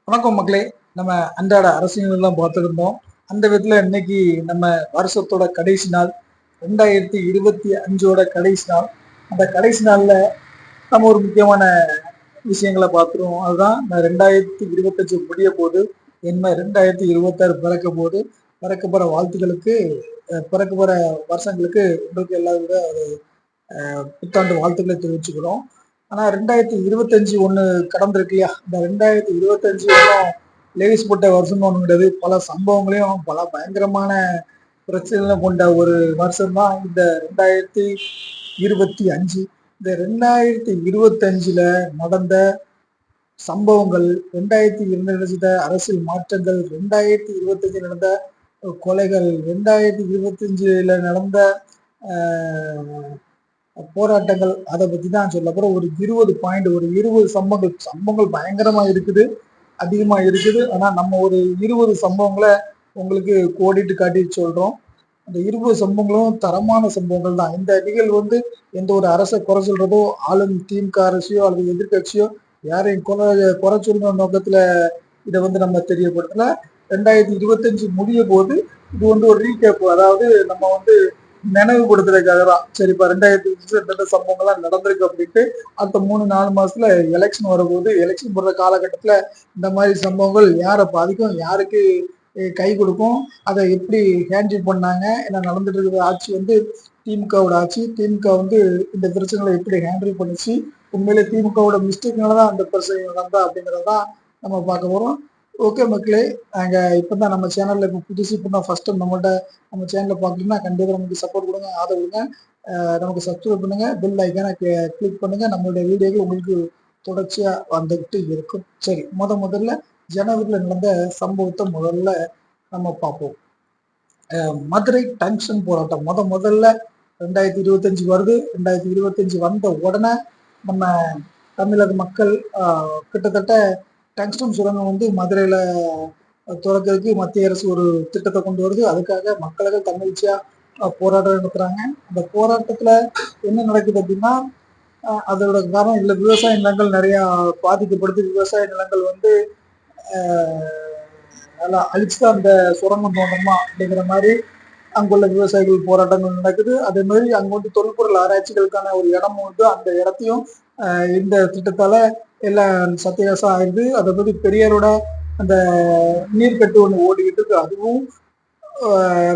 வணக்கம் மக்களே. நம்ம அன்றாட அரசியல்லாம் பார்த்துருந்தோம். அந்த விதத்துல இன்னைக்கு நம்ம வருஷத்தோட கடைசி நாள், 2025ஓட கடைசி நாள். அந்த கடைசி நாள்ல நம்ம ஒரு முக்கியமான விஷயங்களை பார்த்துருவோம். அதுதான் இந்த 2025 முடிய போது, என்ன 2026 பிறக்க போது, பிறக்க போற வாழ்த்துக்களுக்கு பிறக்க போற வருஷங்களுக்கு உங்களுக்கு எல்லாரோட புத்தாண்டு வாழ்த்துக்களை தெரிவிச்சுக்கிறோம். ஆனா 2025 ஒண்ணு கடந்திருக்கு இல்லையா? இந்த 2025 ஒன்றும் லேஸ் போட்ட வருஷம் ஒண்ணு கிடையாது. பல சம்பவங்களையும் பல பயங்கரமான பிரச்சனைகளை கொண்ட ஒரு வருஷம் தான் இந்த 2025. இந்த 2025ல நடந்த சம்பவங்கள், 2002 நடந்த அரசியல் மாற்றங்கள், 2025 நடந்த கொலைகள், 2025ல நடந்த போராட்டங்கள், அதை பத்தி தான் சொல்ல போறோம். ஒரு 20 பாயிண்ட், ஒரு 20 சம்பவங்கள் பயங்கரமா இருக்குது, அதிகமா இருக்குது. ஆனா நம்ம ஒரு 20 சம்பவங்களை உங்களுக்கு கோடிட்டு காட்டி சொல்றோம். அந்த 20 சம்பவங்களும் தரமான சம்பவங்கள் தான். இந்த நிகழ்வு எந்த ஒரு அரசை குறை சொல்றதோ, ஆளும் திமுக அரசியோ அல்லது எதிர்கட்சியோ யாரையும் குறை சொல்ற நோக்கத்துல இதை நம்ம தெரியப்படுத்தல. 2025 முடிய போது இது ஒரு ரீகேப், அதாவது நம்ம நினைவுபடுத்துறதுக்காக தான். சரி, இப்ப 2025 சம்பவங்கள்லாம் நடந்திருக்கு அப்படின்ட்டு அடுத்த 3-4 மாசத்துல எலெக்ஷன் வரும்போது, எலெக்ஷன் போடுற காலகட்டத்துல இந்த மாதிரி சம்பவங்கள் யாரை பாதிக்கும், யாருக்கு கை கொடுக்கும், அதை எப்படி ஹேண்டில் பண்ணாங்க, என்ன நடந்துட்டு இருக்கிற ஆட்சி திமுகவோட ஆட்சி, திமுக இந்த பிரச்சனைகளை எப்படி ஹேண்டில் பண்ணிச்சு, உண்மையிலே திமுகவோட மிஸ்டேக்னாலதான் அந்த பிரச்சனை நடந்தா அப்படிங்கிறதான் நம்ம பார்க்க போறோம். ஓகே மக்களே, நாங்க இப்பதான் நம்ம சேனல்ல இப்போ புதுசு இப்போ ஃபர்ஸ்ட் டைம் நம்ம சேனலை பார்க்கணும்னா கண்டிப்பா நமக்கு சப்போர்ட் கொடுங்க, ஆதரவு கொடுங்க. நமக்கு சப்ஸ்கிரைப் பண்ணுங்க, பெல் ஐக்கான கிளிக் பண்ணுங்க. நம்மளுடைய வீடியோக்கள் உங்களுக்கு தொடர்ச்சியா வந்துகிட்டு இருக்கும். சரி, முதல்ல ஜனவரியில் நடந்த சம்பவத்தை முதல்ல நம்ம பார்ப்போம். மதுரை டங்ஷன் போராட்டம் முதல்ல 2025 வருது. 2025 வந்த உடனே நம்ம தமிழக மக்கள் கிட்டத்தட்ட டங்ஸ்டன் சுரங்கம் மதுரையில துறக்கிறதுக்கு மத்திய அரசு ஒரு திட்டத்தை கொண்டு வருது. அதுக்காக மக்களுக்கு தன்னெழுச்சியா போராட்டம் நடத்துறாங்க. அந்த போராட்டத்துல என்ன நடக்குது அப்படின்னா, அதோட காரணம் இல்லை, விவசாய நிலங்கள் நிறைய பாதிக்கப்படுது. விவசாய நிலங்கள் நல்லா அழிச்சுதான் அந்த சுரங்கம் தோன்றமா அப்படிங்கிற மாதிரி அங்குள்ள விவசாயிகள் போராட்டங்கள் நடக்குது. அதே மாதிரி அங்க தொல்பொருள் ஆராய்ச்சிகளுக்கான ஒரு இடம் அந்த இடத்தையும் இந்த திட்டத்தால எல்லாம் சத்தியாசம் ஆயிடுது. அதை பத்தி பெரியாரோட அந்த நீர்க்கட்டு ஒண்ணு ஓடிக்கிட்டு இருக்கு, அதுவும்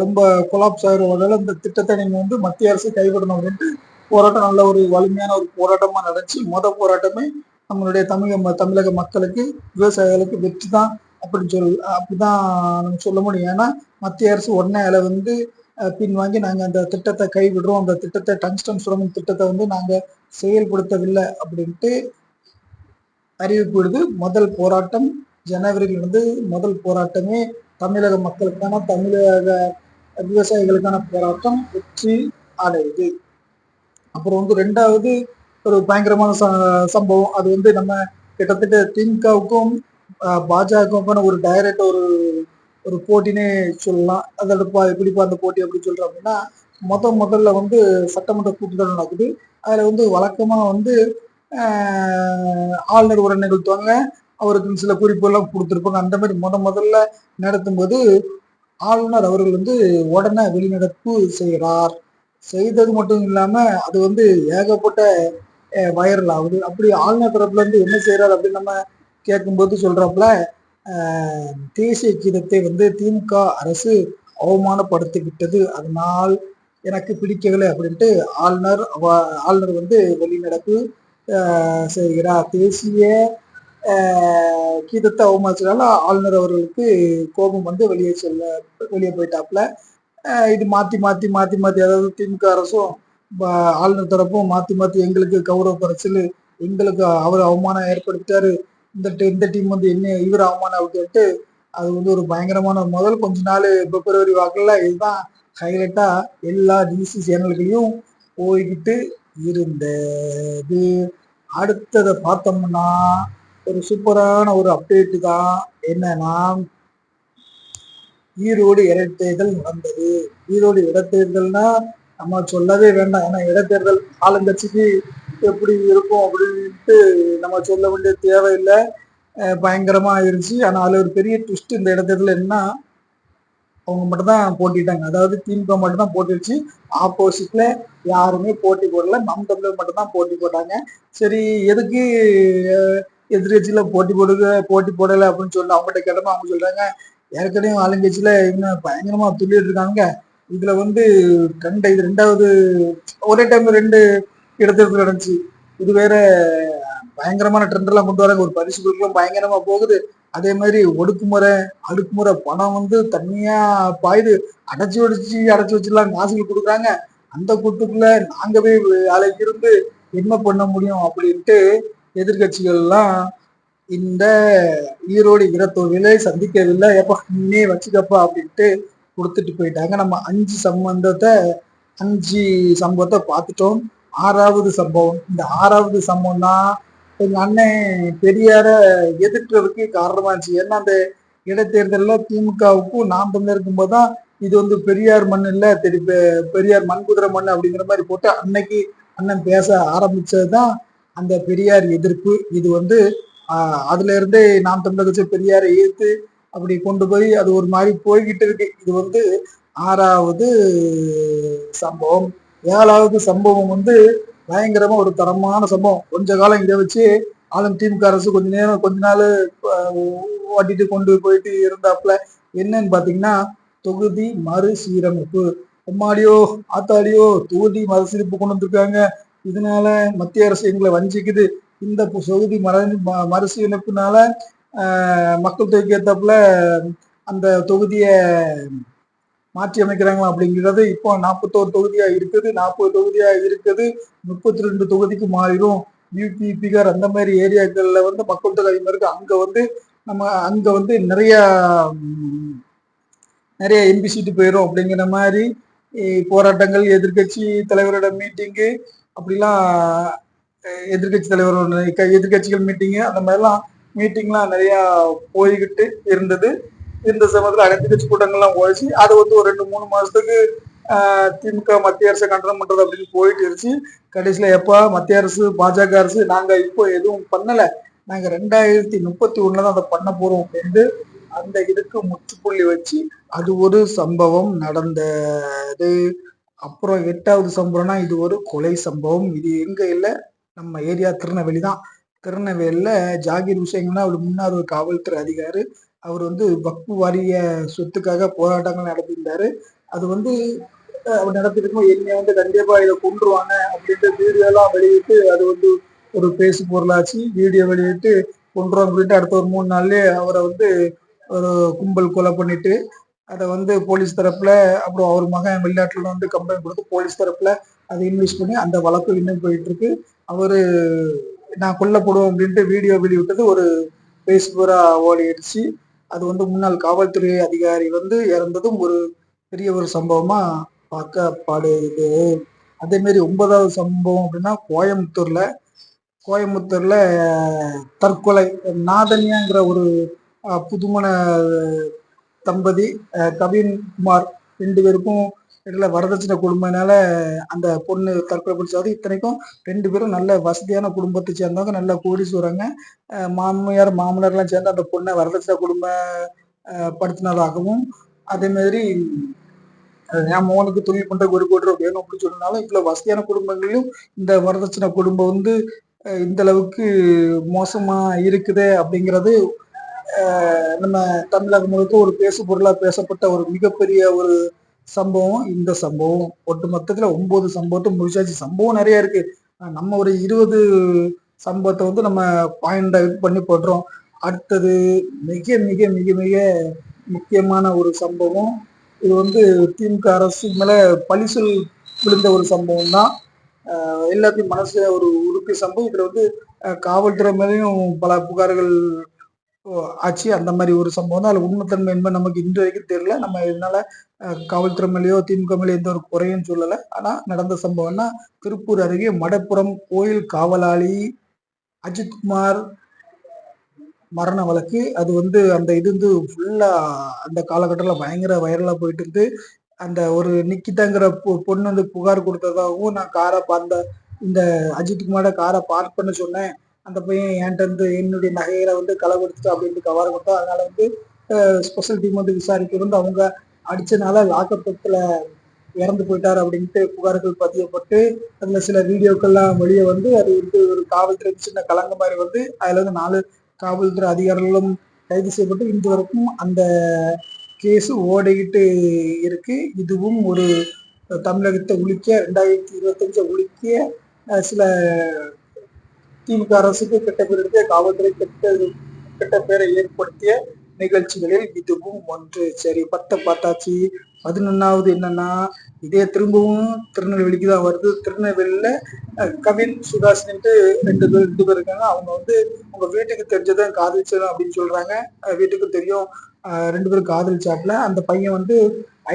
ரொம்ப கொலாப்ஸ் ஆகிறதால இந்த திட்டத்தை நீங்க மத்திய அரசு கைவிடணும் அப்படின்ட்டு போராட்டம் நல்ல ஒரு வலிமையான ஒரு போராட்டமா நடந்துச்சு. போராட்டமே நம்மளுடைய தமிழக மக்களுக்கு, விவசாயிகளுக்கு வெற்றி தான் அப்படிதான் நம்ம சொல்ல முடியும். ஏன்னா மத்திய அரசு உடனே அதில் பின்வாங்கி நாங்க அந்த திட்டத்தை கைவிடுறோம், அந்த திட்டத்தை டங்ஸ்டன் சுரங்கம் திட்டத்தை நாங்க செயல்படுத்தவில்லை அப்படின்ட்டு அறிவிப்பிடுது. முதல் போராட்டம் ஜனவரியிலிருந்து முதல் போராட்டமே தமிழக மக்களுக்கான, தமிழக விவசாயிகளுக்கான போராட்டம் வெற்றி அடையுது. அப்புறம் ரெண்டாவது ஒரு பயங்கரமான சம்பவம், அது நம்ம கிட்டத்தட்ட திமுகவுக்கும் பாஜகவுக்கான ஒரு டைரக்ட் ஒரு போட்டினே சொல்லலாம். அதோட எப்படிப்பா அந்த போட்டி எப்படி சொல்றோம் அப்படின்னா, முதல்ல சட்டமன்ற கூட்டத்தொடர் நடக்குது. அதுல வழக்கமா ஆளுநர் உரை நிகழ்த்துவாங்க, அவருக்கு சில குறிப்புகள்லாம் கொடுத்துருப்பாங்க. அந்த மாதிரி முதல்ல நடத்தும் போது ஆளுநர் அவர்கள் உடனே வெளிநடப்பு செய்கிறார். செய்தது மட்டும் இல்லாம அது ஏகப்பட்ட வைரல் ஆகுது. அப்படி ஆளுநர் தரப்புல இருந்து என்ன செய்யறாரு அப்படின்னு நம்ம கேட்கும்போது சொல்றாப்புல, தேசிய கீதத்தை திமுக அரசு அவமானப்படுத்திவிட்டது, அதனால் எனக்கு பிடிக்கவில்லை அப்படின்ட்டு ஆளுநர் வெளிநடப்பு செய்கிறார். தேசிய கீதத்தை அவமானிச்சதால ஆளுநர் அவர்களுக்கு கோபம் வெளியே போயிட்டாப்புல. இது மாத்தி மாத்தி மாத்தி மாத்தி, அதாவது திமுக அரசும் ஆளுநர் தரப்பும் மாத்தி மாத்தி எங்களுக்கு கௌரவ குறைச்சல், எங்களுக்கு அவர் அவமானம் ஏற்படுத்திட்டாரு, இந்த டீம் என்ன இவர் அவமானம் கேட்டு அது ஒரு பயங்கரமான முதல் கொஞ்ச நாள் பிப்ரவரி வாக்குல இதுதான் ஹைலைட்டா எல்லா டிசி சேனல்களையும் போய்கிட்டு இருந்தது. அடுத்ததை பார்த்தோம்னா ஒரு சூப்பரான ஒரு அப்டேட் தான். என்னன்னா, ஈரோடு இடைத்தேர்தல் நடந்தது. ஈரோடு இடைத்தேர்தல்னா நம்ம சொல்லவே வேண்டாம். ஏன்னா இடைத்தேர்தல் ஆளுங்கட்சிக்கு எப்படி இருக்கும் அப்படின்ட்டு நம்ம சொல்ல வேண்டிய தேவையில்லை. பயங்கரமா ஆயிருச்சு. ஆனா அதுல ஒரு பெரிய ட்விஸ்ட் இந்த இடத்துல என்ன, அவங்க மட்டும் தான் போட்டிட்டாங்க. அதாவது திமுக மட்டும் தான் போட்டிருச்சு. ஆப்போசிட்ல யாருமே போட்டி போடல. நாம் தமிழர் மட்டும் தான் போட்டி போட்டாங்க. சரி, எதுக்கு எதிர்கட்சியில போட்டி போடல அப்படின்னு சொல்லி அவங்ககிட்ட கேட்டோம்னா அவங்க சொல்றாங்க, ஏற்கனவே ஆளுங்கட்சியில இன்னும் பயங்கரமா துள்ளிட்டு இருக்காங்க. இதுல வந்து இது 2வது ஒரே டைம்ல 2 இடத்தேர்தல் நடந்துச்சு. இது வேற பயங்கரமான ட்ரெண்ட் எல்லாம் கொண்டு வராங்க. ஒரு பரிசு பொருட்களும் பயங்கரமா போகுது. அதே மாதிரி ஒடுக்குமுறை, அடுக்குமுறை பணம் வந்து தனியா பாயுது. அடைச்சு வச்சுலாம் காசுகள் கொடுக்குறாங்க. அந்த கூட்டுக்குள்ள நாங்க போய் அலைக்கு இருந்து என்ன பண்ண முடியும் அப்படின்ட்டு எதிர்கட்சிகள்லாம் இந்த ஈரோடு வீரத்தோல்வியிலே சந்திக்கவில்லை. எப்ப நீயே வச்சுக்கப்பா அப்படின்ட்டு கொடுத்துட்டு போயிட்டாங்க. நம்ம 5 சம்பவத்தை பார்த்துட்டோம். 6வது சம்பவம். இந்த 6வது சம்பவம் தான் எங்க அண்ணன் பெரியார எதிர்க்கிறதுக்கு காரணமா இருந்துச்சு. ஏன்னா அந்த இடைத்தேர்தல்ல திமுகவுக்கும் நாம் தமிழருக்கும் போதுதான் இது வந்து பெரியார் மண் இல்ல, பெரியார் மண் குதிரை மண் அப்படிங்கிற மாதிரி போட்டு அன்னைக்கு அண்ணன் பேச ஆரம்பிச்சதுதான் அந்த பெரியார் எதிர்ப்பு. இது வந்து அதுல இருந்தே நாம் தமிழர் கட்சி பெரியாரை ஏத்து அப்படி கொண்டு போய் அது ஒரு மாதிரி போய்கிட்டு இருக்கு. இது வந்து 6வது சம்பவம். 7வது சம்பவம் வந்து பயங்கரமா ஒரு தரமான சம்பவம். கொஞ்ச காலம் இதை வச்சு ஆளும் திமுக அரசு கொஞ்ச நாள் ஓட்டிட்டு கொண்டு போயிட்டு இருந்தாப்புல. என்னன்னு பாத்தீங்கன்னா, தொகுதி மறுசீரமைப்பு. எம்மாடியோ ஆத்தாடியோ, தொகுதி மறுசீரமைப்பு கொண்டு வந்திருக்காங்க. இதனால மத்திய அரசு எங்களை வஞ்சிக்குது. இந்த தொகுதி மறுசீரமைப்புனால மக்கள் தொகைக்கு ஏத்தாப்புல அந்த தொகுதிய மாற்றி அமைக்கிறாங்களா அப்படிங்கிறது. இப்போ 41 தொகுதியா இருக்குது, 40 தொகுதியா இருக்குது, 32 தொகுதிக்கு மாறிடும். யூபி, பீகார் அந்த மாதிரி ஏரியாக்கள்ல வந்து மக்கள் தொகை அதிகமா இருக்கு. அங்க வந்து நிறைய எம்பி சீட்டு போயிடும் அப்படிங்கிற மாதிரி போராட்டங்கள், எதிர்கட்சி தலைவரோட மீட்டிங்கு அப்படிலாம், எதிர்கட்சிகள் மீட்டிங்கு அந்த மாதிரிலாம் மீட்டிங்லாம் நிறைய போய்கிட்டு இருந்தது. இந்த சமயத்துல அனைத்து கட்சி கூட்டங்கள்லாம் போயிடுச்சு. அது வந்து ஒரு 2-3 மாசத்துக்கு திமுக மத்திய அரசை கண்டனம் பண்றது அப்படின்னு போயிட்டு இருந்துச்சு. கடைசியில எப்ப மத்திய அரசு, பாஜக அரசு நாங்க இப்போ எதுவும் பண்ணல, நாங்க 2031 தான் அதை பண்ண போறோம் அப்படின்னு அந்த இதுக்கு முற்றுப்புள்ளி வச்சு அது ஒரு சம்பவம் நடந்தது. அப்புறம் 8வது சம்பவம்னா இது ஒரு கொலை சம்பவம். இது எங்க இல்ல, நம்ம ஏரியா திருநெல்வேலி தான். திருநெல்வேலியில ஜாகிர் ஹுசைன்னா அவர் முன்னாள் ஒரு காவல்துறை அதிகாரி. அவர் வந்து வக்பு வாரிய சொத்துக்காக போராட்டங்கள் நடத்தியிருந்தாரு. அது வந்து அவர் நடத்திருக்கும் என்னை வந்து கண்டிப்பா இதை கொண்டுருவாங்க அப்படின்ட்டு வீடியோ எல்லாம் வெளியிட்டு அது வந்து ஒரு பேசு பொருளாச்சு. வீடியோ வெளியிட்டு கொண்டுருவாங்க அப்படின்ட்டு அடுத்த ஒரு 3 நாள்லயே அவரை வந்து ஒரு கும்பல் கொலை பண்ணிட்டு அதை வந்து போலீஸ் தரப்புல, அப்புறம் அவர் மகன் வெளிநாட்டுல வந்து கம்ப்ளைண்ட் கொடுத்து போலீஸ் தரப்புல அதை இன்வெஸ்ட் பண்ணி அந்த வழக்கு இன்னும் போயிட்டு இருக்கு. அவரு நான் கொல்லப்படுவோம் அப்படின்ட்டு வீடியோ வெளியிட்டது ஒரு பேஸ்புரா ஓடிடுச்சு. அது வந்து முன்னாள் காவல்துறை அதிகாரி வந்து இறந்ததும் ஒரு பெரிய ஒரு சம்பவமா பார்க்கப்படுது. அதே மாதிரி 9வது சம்பவம் அப்படின்னா கோயம்புத்தூர்ல தற்கொலை. நாதன்யாங்கிற ஒரு புதுமண தம்பதி, கவின் குமார், 2 பேருக்கும் இடையில வரதட்சணை கொடுமைனால அந்த பொண்ணு தற்கொலை பிடிச்சாது. இத்தனைக்கும் 2 பேரும் நல்ல வசதியான குடும்பத்தை சேர்ந்தவங்க, நல்ல கோடீஸ்வரங்க. மாமியார் மாமனார்லாம் சேர்ந்து அந்த பொண்ணை வரதட்சணை கொடுமை படுத்தினதாகவும், அதே மாதிரி என் மகனுக்கு தொழில் பண்றதுக்கு 1 கோடி ரூபாய் வேணும் அப்படின்னு சொன்னாலும் இவ்வளவு வசதியான குடும்பங்களையும் இந்த வரதட்சணை குடும்பம் வந்து இந்த அளவுக்கு மோசமா இருக்குது அப்படிங்கிறது நம்ம தமிழகம் முழுக்க ஒரு பேசு பொருளா பேசப்பட்ட ஒரு மிகப்பெரிய ஒரு சம்பவம் இந்த சம்பவம். ஒட்டு மொத்தத்துல 9 சம்பவத்தை முடிச்சாச்சு. சம்பவம் நிறைய இருக்கு. நம்ம ஒரு 20 சம்பவத்தை வந்து நம்ம பாயிண்ட் அவுட் பண்ணி போடுறோம். அடுத்தது மிக மிக மிக மிக முக்கியமான ஒரு சம்பவம். இது வந்து திமுக அரசு மேல பழிசொல் விழுந்த ஒரு சம்பவம் தான். எல்லாத்தையும் மனசுல ஒரு உறுப்பு சம்பவம். இதுல வந்து காவல்துறை மேலேயும் பல புகார்கள் ஆச்சு. அந்த மாதிரி ஒரு சம்பவம் தான். அதுல உண்மைத்தன்மை என்பது நமக்கு இன்று வரைக்கும் தெரியல. நம்ம இதனால காவல்துறை மேலேயோ திமுக மேலேயோ எந்த ஒரு குறையும் சொல்லலை. ஆனா நடந்த சம்பவம்னா திருப்பூர் அருகே மடப்புறம் கோயில் காவலாளி அஜித்குமார் மரண வழக்கு. அது வந்து அந்த இது வந்து ஃபுல்லா அந்த காலகட்டத்தில் பயங்கர வைரலா போயிட்டு இருந்து. அந்த ஒரு நிக்கிதாங்கிற பொண்ணு வந்து புகார் கொடுத்ததாகவும், நான் காரை இந்த அஜித்குமாரோட காரை பார்க் பண்ண சொன்னேன், அந்த பையன் என்கிட்ட இருந்து என்னுடைய நகைகளை வந்து களவெடுத்துட்டு அப்படின்ட்டு கவாரம் கொடுத்தோம். அதனால வந்து ஸ்பெஷல் டீம் வந்து விசாரிக்க வந்து அவங்க அடிச்சனால லாக்கப்ல இறந்து போயிட்டார் அப்படின்ட்டு புகார்கள் பதியப்பட்டு அதுல சில வீடியோக்கள்லாம் வெளியே வந்து அது வந்து ஒரு காவல்துறை சின்ன கலங்க மாதிரி வந்து அதுல வந்து 4 காவல்துறை அதிகாரிகளும் கைது செய்யப்பட்டு இன்று வரைக்கும் அந்த கேஸ் ஓடிக்கிட்டு இருக்கு. இதுவும் ஒரு தமிழகத்தை ஒழிக்க 2025 ஒழிக்க சில திமுக அரசுக்கு கெட்ட பேர் எடுத்து காவல்துறை கெட்ட பேரை ஏற்படுத்திய நிகழ்ச்சிகளில் இதுவும் ஒன்று. சரி 10 பார்த்தாச்சு. 11வது என்னன்னா இதே திரும்பவும் திருநெல்வேலிக்கு தான் வருது. திருநெல்வேலியில கவின் சுகாசின்ட்டு ரெண்டு பேர் இருக்காங்க. அவங்க வந்து உங்க வீட்டுக்கு தெரிஞ்சதான் காதலிச்சதும் அப்படின்னு சொல்றாங்க. வீட்டுக்கு தெரியும் 2 பேரும் காதலிச்சாப்புல. அந்த பையன் வந்து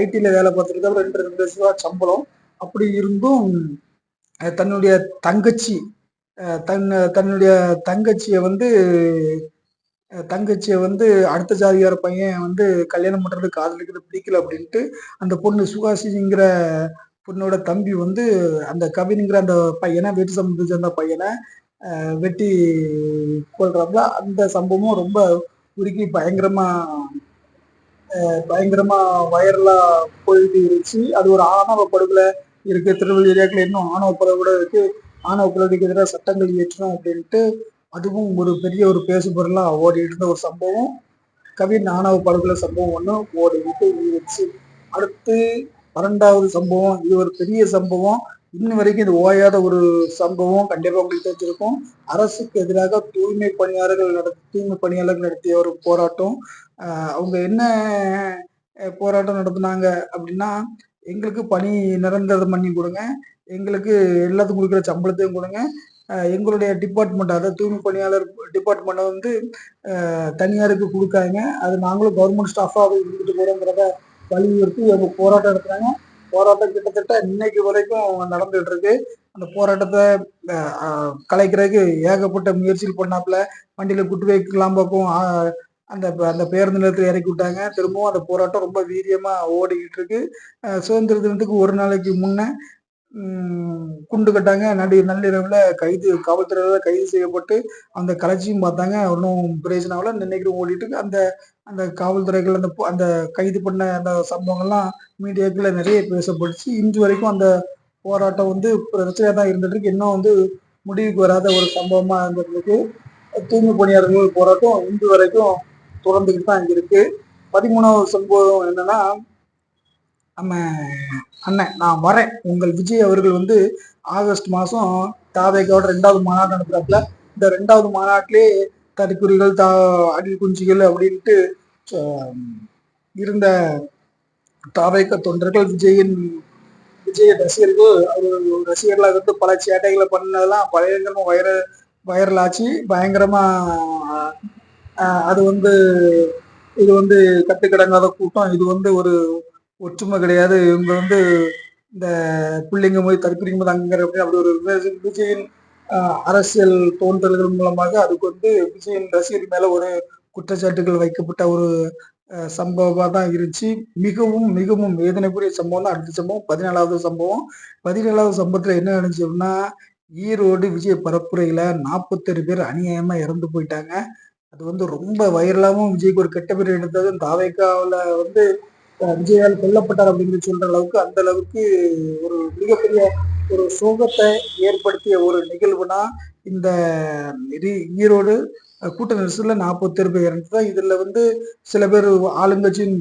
ஐடில வேலை பார்த்துருக்காரு. 2 லட்சம் ரூபாய் சம்பளம். அப்படி இருந்தும் தன்னுடைய தங்கச்சி தன்னுடைய தங்கச்சியை வந்து அடுத்த ஜாதியார பையன் வந்து கல்யாணம் பண்றது காதலிக்கிறது பிடிக்கல அப்படின்ட்டு அந்த பொண்ணு சுகாசிங்கிற பொண்ணோட தம்பி வந்து அந்த கவின்ங்கிற அந்த பையனை வீட்டு சம்பந்தத்தை சேர்ந்த பையனை வெட்டி கொள்றாப்புல. அந்த சம்பவமும் ரொம்ப உருக்கி பயங்கரமா வைரலா போயிட்டு இருந்துச்சு. அது ஒரு ஆணவ படுகொலை இருக்கு. திருவள்ளூர் ஏரியாக்கள் இன்னும் ஆணவ படுகொலை இருக்கு. ஆணவ படுகொலைக்கு எதிராக சட்டங்கள் இயற்றணும் அப்படின்ட்டு அதுவும் ஒரு பெரிய ஒரு பேசு பொருளா ஓடிட்டு இருந்த ஒரு சம்பவம். கவின் ஆணவ படுகொலை சம்பவம் ஒண்ணு ஓடிக்கிட்டு இருந்துச்சு. அடுத்து 12வது சம்பவம். இது ஒரு பெரிய சம்பவம். இன்னும் வரைக்கும் இது ஓயாத ஒரு சம்பவம். கண்டிப்பா உங்களுக்கு தெரிஞ்சிருக்கும். அரசுக்கு எதிராக தூய்மை பணியாளர்கள் நடத்திய ஒரு போராட்டம். அவங்க என்ன போராட்டம் நடத்துனாங்க அப்படின்னா, எங்களுக்கு பணி நிரந்தரம் பண்ணி கொடுங்க, எங்களுக்கு எல்லாத்துக்கும் கொடுக்குற சம்பளத்தையும் கொடுங்க, எங்களுடைய டிபார்ட்மெண்ட் அதாவது தூய்மை பணியாளர் டிபார்ட்மெண்ட்டை வந்து தனியாருக்கு கொடுக்காங்க, அது நாங்களும் கவர்மெண்ட் ஸ்டாஃபாக இருந்துட்டு போகிறோங்கிறத வலியுறுத்தி அவங்க போராட்டம் நடத்துறாங்க. போராட்டம் கிட்டத்தட்ட இன்னைக்கு வரைக்கும் நடந்துகிட்டு இருக்கு. அந்த போராட்டத்தை கலைக்கிறதுக்கு ஏகப்பட்ட முயற்சிகள் பண்ணாப்புல. வண்டியில குட்டு வைக்கலாம் பார்ப்போம், அந்த அந்த பேருந்து நிலையத்தில் இறக்கி விட்டாங்க. திரும்பவும் அந்த போராட்டம் ரொம்ப வீரியமா ஓடிக்கிட்டு இருக்கு. சுதந்திர தினத்துக்கு ஒரு நாளைக்கு முன்ன குண்டு கட்டாங்க. நள்ளிரவுல காவல்துறையில கைது செய்யப்பட்டு அந்த கலைச்சியும் பார்த்தாங்க. ஒன்றும் பிரயோஜனம் ஆகல. இன்னைக்கு ஓடிட்டு இருக்கு. அந்த அந்த காவல்துறைகள் அந்த கைது பண்ண அந்த சம்பவங்கள்லாம் மீடியாக்குள்ள நிறைய பேசப்பட்டுச்சு. இன்று வரைக்கும் அந்த போராட்டம் வந்து பிரச்சனையா தான் இருந்துட்டு இருக்கு. இன்னும் வந்து முடிவுக்கு வராத ஒரு சம்பவமா இருந்துட்டு இருக்கு. தூய்மை பணியாளர்கள் போராட்டம் இன்று வரைக்கும் தொடர்ந்துக்கிட்டு தான் இருக்கு. 13வது சம்பவம் என்னன்னா, நம்ம அண்ணன் நான் வரேன் உங்கள் விஜய் அவர்கள் வந்து ஆகஸ்ட் மாதம் தாவேக்காவோட 2வது மாநாடு நடத்துறாப்புல. இந்த 2வது மாநாட்டிலே தடுக்குறிகள் அடில் குஞ்சிகள் அப்படின்ட்டு இருந்த தாவேக்க தொண்டர்கள் விஜய ரசிகர்கள் அவர் ரசிகர்களாக இருந்து பல சேட்டைகளை பண்ணதெல்லாம் பயங்கரமா வைரல் ஆச்சு. பயங்கரமா அது வந்து இது வந்து கட்டுக்கடங்காத கூட்டம். இது வந்து ஒரு ஒற்றுமை கிடையாது. இவங்க வந்து இந்த பிள்ளைங்க போய் தடுக்கிறீங்க போது அங்க அப்படி ஒரு விஜயின் அரசியல் தோன்றல்கள் மூலமாக அதுக்கு வந்து விஜயின் ரசிகர் மேல ஒரு குற்றச்சாட்டுகள் வைக்கப்பட்ட ஒரு சம்பவமா தான் இருந்துச்சு. மிகவும் மிகவும் வேதனைக்குரிய சம்பவம் தான் அடுத்த சம்பவம். 14வது சம்பவம். 17வது சம்பவத்துல என்ன நடந்துச்சு அப்படின்னா, ஈரோடு விஜய் பரப்புரையில 41 பேர் அநியாயமா இறந்து போயிட்டாங்க. அது வந்து ரொம்ப வைரலாகவும் விஜய்க்கு ஒரு கெட்ட பேர் எடுத்தது. தாவேக்காவில் வந்து விஜயால் கொல்லப்பட்டார் அப்படின்னு சொல்ற அளவுக்கு அந்த அளவுக்கு ஒரு மிகப்பெரிய ஒரு சோகத்தை ஏற்படுத்திய ஒரு நிகழ்வுனா இந்த ஈரோடு கூட்ட நெரிசல்ல 41 பேர் இறந்தது. இதுல வந்து சில பேர் ஆளுங்கட்சியின்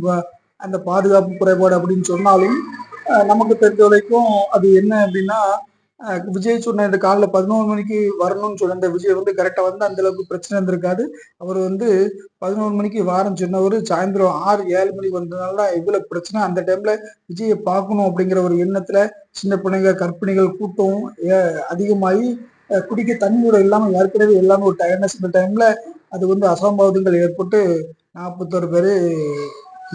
அந்த பாதுகாப்பு குறைபாடு அப்படின்னு சொன்னாலும் நமக்கு தெரிஞ்ச வரைக்கும் அது என்ன அப்படின்னா, விஜய் சொன்ன இந்த காலைல 11 மணிக்கு வரணும்னு சொன்ன அந்த விஜய் வந்து கரெக்டா வந்து அந்த அளவுக்கு பிரச்சனை இருந்திருக்காது. அவர் வந்து 11 மணிக்கு வாரம் சொன்னவர் சாயந்தரம் 6-7 மணிக்கு வந்ததுனால இவ்வளவு பிரச்சனை. அந்த டைம்ல விஜயை பார்க்கணும் அப்படிங்கிற ஒரு எண்ணத்துல சின்ன பிள்ளைங்க கர்ப்பிணிகள் கூட்டம் அதிகமாகி குடிக்க தண்ணி கூட இல்லாம ஏற்கனவே எல்லாமே ஒரு டயர்னஸ் டைம்ல அது வந்து அசம்பாவிதங்கள் ஏற்பட்டு 41 பேரு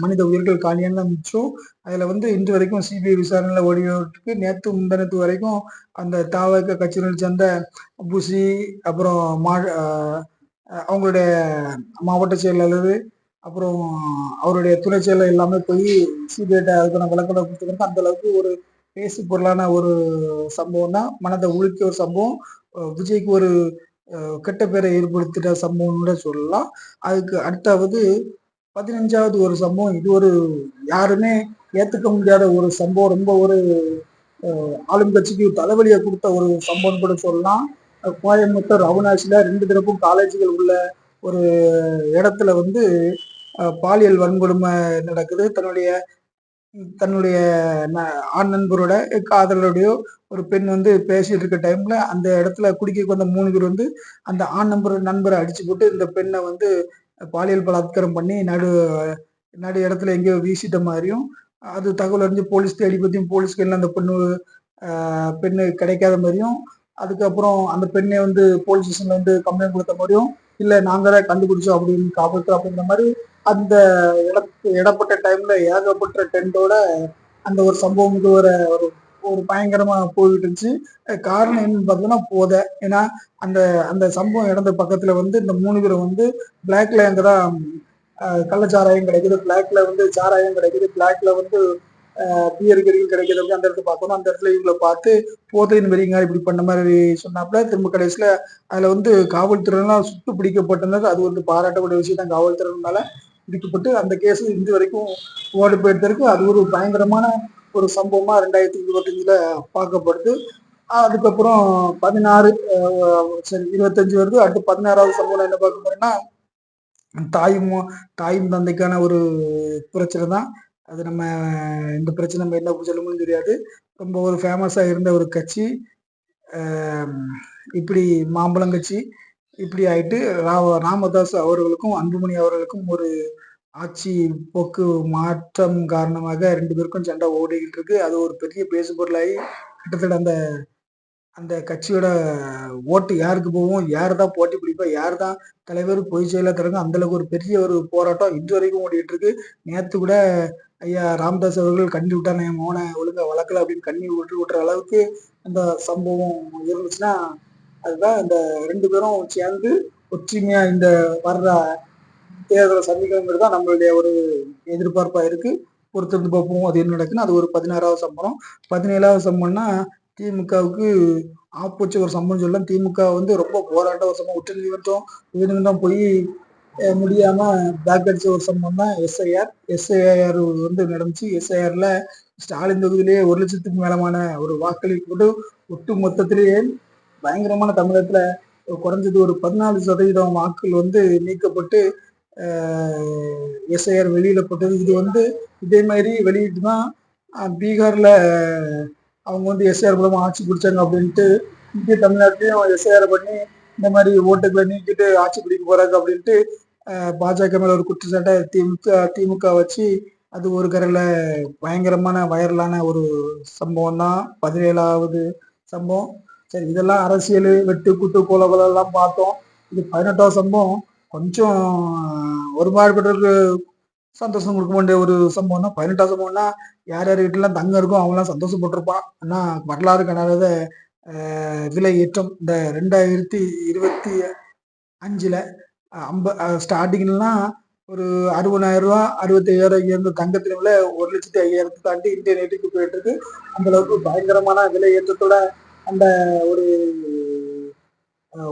மனித உயிர்கள் காலியான மிச்சம். அதுல வந்து இன்று வரைக்கும் சிபிஐ விசாரணையில ஓடிட்டு நேற்று முந்தனத்து வரைக்கும் அந்த தாவக கட்சியினர் சேர்ந்த புசி அப்புறம் அவங்களுடைய மாவட்ட செயலாளர் அப்புறம் அவருடைய துணை செயலர் எல்லாமே போய் சிபிஐ அதுக்கான விளக்கணை கொடுத்துருக்காங்க. அந்த அளவுக்கு ஒரு பேசு பொருளான ஒரு சம்பவம் தான். மனதை உழுக்கிய ஒரு சம்பவம். விஜய்க்கு ஒரு கெட்ட பேரை ஏற்படுத்திட்ட சம்பவம்னு கூட சொல்லலாம். அதுக்கு அடுத்தாவது 15வது ஒரு சம்பவம். இது ஒரு யாருமே ஏத்துக்க முடியாத ஒரு சம்பவம். ரொம்ப ஒரு ஆளும் கட்சிக்கு தலைவலியை கொடுத்த ஒரு சம்பவம் கூட சொல்லலாம். கோயம்புத்தூர் அவினாசில 2 தரப்பும் காலேஜுகள் உள்ள ஒரு இடத்துல வந்து பாலியல் வன்கொடுமை நடக்குது. தன்னுடைய தன்னுடைய ஆண் நண்பரோட காதலருடையோ ஒரு பெண் வந்து பேசிட்டு இருக்க டைம்ல அந்த இடத்துல குடிக்க வந்த 3 பேர் வந்து அந்த ஆண் நண்பரை அடிச்சு போட்டு இந்த பெண்ணை வந்து பாலியல் பலாத்காரம் பண்ணி நடு இடத்துல எங்கேயோ வீசிட்ட மாதிரியும், அது தகவல் அறிஞ்சு போலீஸ் தேடி பத்தியும் போலீஸ்க்கு எல்லாம் அந்த பெண்ணு கிடைக்காத மாதிரியும், அதுக்கப்புறம் அந்த பெண்ணை வந்து போலீஸ் ஸ்டேஷன்ல வந்து கம்ப்ளைண்ட் கொடுத்த மாதிரியும், இல்ல நாங்க தான் கண்டுபிடிச்சோம் அப்படின்னு காவல்துறை அப்படின்ற மாதிரி அந்த இடப்பட்ட டைம்ல ஏகப்பட்ட டென்ட்டோட அந்த ஒரு சம்பவம் வந்து ஒரு ஒரு ஒரு பயங்கரமா போயிட்டு இருந்துச்சு. காரணம் என்னன்னு பார்த்தோம்னா போதை. ஏன்னா அந்த அந்த சம்பவம் இடந்த பக்கத்துல வந்து இந்த 3 பேரும் வந்து பிளாக்ல அங்கதான் கள்ளச்சாராயம் கிடைக்குது, பிளாக்ல வந்து சாராயம் கிடைக்குது, பிளாக்ல வந்து பியர் கறிகள் கிடைக்குது அப்படி அந்த இடத்துல பார்க்கணும். அந்த இடத்துல இவங்களை பார்த்து போதையின் வெறிங்க இப்படி பண்ண மாதிரி சொன்னாப்புல. திரும்ப கடைசியில அதுல வந்து காவல்துறையெல்லாம் சுட்டு பிடிக்கப்பட்டிருந்தது. அது வந்து பாராட்டக்கூடிய விஷயம் தான். காவல்துறை மேல பிடிக்கப்பட்டு அந்த கேஸ் இன்று வரைக்கும் ஓடி போயிட்டு இருக்கு. அது ஒரு பயங்கரமான ஒரு சம்பவமா 2025ல பார்க்கப்படுது. அதுக்கப்புறம் 16 சரி 25 வருது. அடுத்து 16வது சம்பவம் என்ன பார்க்க போறேன்னா, தாயும் தாயும் தந்தைக்கான ஒரு பிரச்சனை தான். அது நம்ம இந்த பிரச்சனை நம்ம என்ன சொல்லணும்னு தெரியாது. ரொம்ப ஒரு ஃபேமஸா இருந்த ஒரு கட்சி இப்படி மாம்பழம் கட்சி இப்படி ஆயிட்டு ராமதாஸ் அவர்களுக்கும் அன்புமணி அவர்களுக்கும் ஒரு ஆட்சி போக்கு மாற்றம் காரணமாக 2 பேருக்கும் சண்டை ஓடிக்கிட்டு இருக்கு. அது ஒரு பெரிய பேசு பொருளாகி கிட்டத்தட்ட அந்த அந்த கட்சியோட ஓட்டு யாருக்கு போகும், யார் தான் போட்டி பிடிப்பா, யார் தான் தலைவர், பொதுச் செயலாளர் தலைவர், அந்த அளவுக்கு ஒரு பெரிய ஒரு போராட்டம் இன்று வரைக்கும் ஓடிட்டு இருக்கு. நேத்து கூட ஐயா ராமதாஸ் அவர்கள் கண்ணி விட்டாங்க, என் மோனை ஒழுங்கா வளர்க்கல அப்படின்னு கண்ணி விட்டுற அளவுக்கு அந்த சம்பவம் இருந்துச்சுன்னா, அதுதான் இந்த 2 பேரும் சேர்ந்து ஒற்றுமையா இந்த வர்ற தேர்தலை சந்திக்கணுங்கிறது தான் நம்மளுடைய ஒரு எதிர்பார்ப்பா இருக்கு. பொறுத்திருந்து பார்ப்போம் அது என்ன நடக்குன்னு. அது ஒரு 16வது சம்பவம். 17வது சம்பவம்னா திமுகவுக்கு ஆப்போச்சு ஒரு சம்பவம் சொல்லலாம். திமுக வந்து ரொம்ப போராட்டம் ஒரு சம்பவம், உச்ச நீதிமன்றம் போய் முடியாம பேக் அடிச்ச ஒரு சம்பவம் தான் எஸ்ஐஆர் வந்து நடந்துச்சு. எஸ்ஐஆர்ல ஸ்டாலின் தொகுதியிலேயே 1 லட்சத்துக்கு மேலமான ஒரு வாக்களிப்பு ஒட்டு மொத்தத்திலேயே பயங்கரமான தமிழகத்துல குறைஞ்சது ஒரு 14% வாக்குகள் வந்து நீக்கப்பட்டு எஸ்ஐஆர் வெளியில போட்டது. இது வந்து இதே மாதிரி வெளியிட்டு தான் பீகார்ல அவங்க வந்து எஸ்ஐஆர் மூலமா ஆட்சி பிடிச்சாங்க அப்படின்ட்டு இந்திய தமிழ்நாட்டிலையும் எஸ்ஐஆர் பண்ணி இந்த மாதிரி ஓட்டுகளை நீக்கிட்டு ஆட்சி பிடிக்க போறாங்க அப்படின்ட்டு பாஜக மேல ஒரு குற்றச்சாட்டை திமுக வச்சு அது ஒரு கரையில பயங்கரமான வைரலான ஒரு சம்பவம் தான் 17வது சம்பவம். சரி, இதெல்லாம் அரசியல் வெட்டு குட்டு கொலை எல்லாம் பார்த்தோம். இது 18வது சம்பவம் கொஞ்சம் ஒரு மாறுபட்டவருக்கு சந்தோஷம் கொடுக்க வேண்டிய ஒரு சம்பவம் தான். 18வது சம்பவம்னா யார் யார் வீட்டுலாம் தங்கம் இருக்கும் அவங்களாம் சந்தோஷப்பட்டிருப்பான். ஆனா வரலாறு காணாத விலை ஏற்றம் இந்த 2025ல ஸ்டார்டிங்லாம் ஒரு 60,000 ரூபா 65,000 இருந்த தங்கத்தின் விலை 1,05,000 தாண்டி இந்திய ரேட்டுக்கு போயிட்டு இருக்கு. அந்த அளவுக்கு பயங்கரமான விலை ஏற்றத்தோட அந்த ஒரு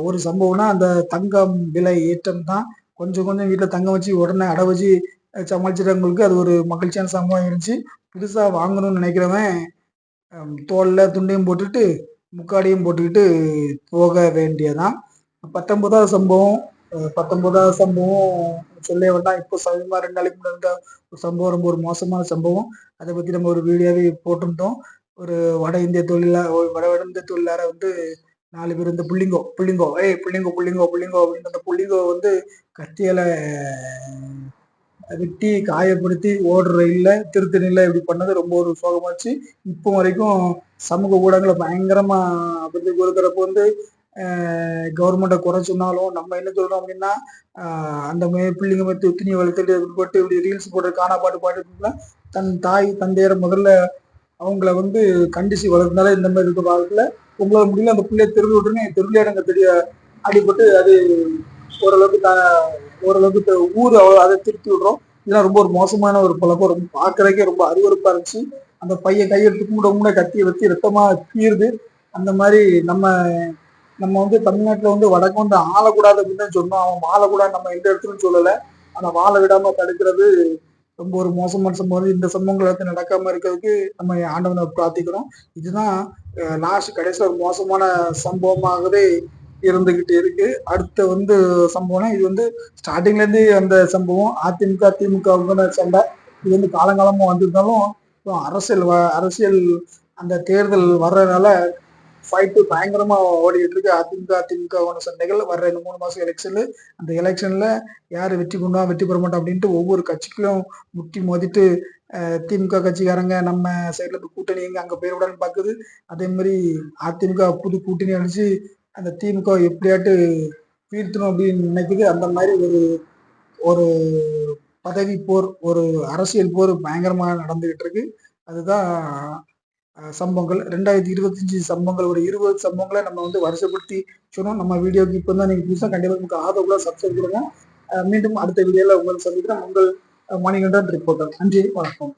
ஒரு சம்பவம்னா அந்த தங்கம் விலை ஏற்றம் தான். கொஞ்சம் கொஞ்சம் வீட்டில் தங்கம் வச்சு உடனே அடை வச்சு சமாளிச்சிட்டவங்களுக்கு அது ஒரு மகிழ்ச்சியான சம்பவம் இருந்துச்சு. புதுசா வாங்கணும்னு நினைக்கிறவன் தோல்ல துண்டையும் போட்டுட்டு முக்காடியும் போட்டுக்கிட்டு போக வேண்டியதான். 19வது சம்பவம் 19வது சம்பவம் சொல்ல வேண்டாம். இப்போ சமீபமா 2 நாளைக்கு முன்னாடி இருந்த ஒரு சம்பவம் ரொம்ப ஒரு மோசமான சம்பவம். அதை பத்தி நம்ம ஒரு வீடியோவே போட்டிருந்தோம். ஒரு வட இந்திய தொழிலாளரை வந்து 4 பேர் இந்த புள்ளிங்கோ புள்ளிங்கோ ஏய் புள்ளிங்கோ புள்ளிங்கோ புள்ளிங்கோ அப்படின்ற அந்த புள்ளிங்கோ வந்து கத்தியால வெட்டி காயப்படுத்தி ஓடுற ரயில்ல திருத்தணியில இப்படி பண்ணது ரொம்ப ஒரு சோகமாச்சு. இப்போ வரைக்கும் சமூக ஊடகங்களை பயங்கரமா அப்படி கொடுக்குறப்ப வந்து கவர்மெண்ட்டை குறை சொன்னாலும் நம்ம என்ன சொல்றோம் அப்படின்னா அந்த பிள்ளைங்க மாதிரி துணியை வளர்த்துட்டு போட்டு இப்படி ரீல்ஸ் போட்டு காணா பாட்டு பாட்டு தன் தாய் தந்தையரை முதல்ல அவங்கள வந்து கண்டிச்சு வளர்ந்தாலே இந்த மாதிரி இருக்க வாழ்க்கையில உங்களால முடியல அந்த பிள்ளைய தெருவில் விட்டுருங்க, தெருவிலே நாங்கள் தெரிய அடிபட்டு அது ஓரளவுக்கு ஓரளவுக்கு ஊர் அதை திருப்பி விடுறோம். இதெல்லாம் ரொம்ப ஒரு மோசமான ஒரு பழக்கம். ரொம்ப பார்க்கறதுக்கே ரொம்ப அருவருப்பா இருந்துச்சு. அந்த பையன் கையெடுத்து கூட கத்தியை வச்சு ரத்தமா கீறுது. அந்த மாதிரி நம்ம நம்ம வந்து தமிழ்நாட்டுல வந்து வடக்கு வந்து ஆளக்கூடாது அப்படின்னு தான் சொன்னோம். அவன் ஆளக்கூடாது நம்ம எந்த இடத்துலயும் சொல்லலை. ஆனா வாழ விடாம தடுக்கிறது ரொம்ப ஒரு மோசமான சம்பவம். இந்த சம்பவங்கள் வந்து நடக்காம இருக்கிறதுக்கு நம்ம ஆண்டவனை பிரார்த்திக்கிறோம். இதுதான் லாஸ்ட் கடைசியில் ஒரு மோசமான சம்பவமாகவே இருந்துகிட்டு இருக்கு. அடுத்த வந்து சம்பவம்னா இது வந்து ஸ்டார்டிங்ல இருந்து அந்த சம்பவம் அதிமுக திமுக சண்டை இது வந்து காலங்காலமா வந்திருந்தாலும் அரசியல் அந்த தேர்தல் வர்றதுனால ஃபைட்டு பயங்கரமா ஓடிட்டு இருக்கு. அதிமுக சண்டைகள் வர்ற 3 மாசம் எலெக்ஷன்ல அந்த எலெக்ஷன்ல யாரு வெற்றி கொண்டா வெற்றி பெற மாட்டோம் அப்படின்ட்டு ஒவ்வொரு கட்சிக்கும் முட்டி மோதிட்டு திமுக கட்சிக்காரங்க நம்ம சைட்ல இருந்து கூட்டணி எங்க அங்க போயிடக்கூடாதுன்னு பாக்குது. அதே மாதிரி அதிமுக புது கூட்டணி அடிச்சு அந்த திமுக எப்படியாட்டு வீழ்த்தணும் அப்படின்னு நினைக்குது. அந்த மாதிரி ஒரு ஒரு பதவி போர், ஒரு அரசியல் போர் பயங்கரமா நடந்துகிட்டு இருக்கு. அதுதான் சம்பவங்கள் 2025 சம்பவங்கள் ஒரு 20 சம்பவங்களை நம்ம வந்து வருஷப்படுத்தி சொன்னோம். நம்ம வீடியோக்கு இப்போ தான் நீங்க புதுசாக கண்டிப்பாக நமக்கு ஆதரவுல சப்ஸ்கிரைப் கொடுங்க. மீண்டும் அடுத்த வீடியோல உங்களை சந்திக்கிறேன். உங்கள் மணிகண்டன் ரிப்போர்ட்டர். நன்றி, வணக்கம்.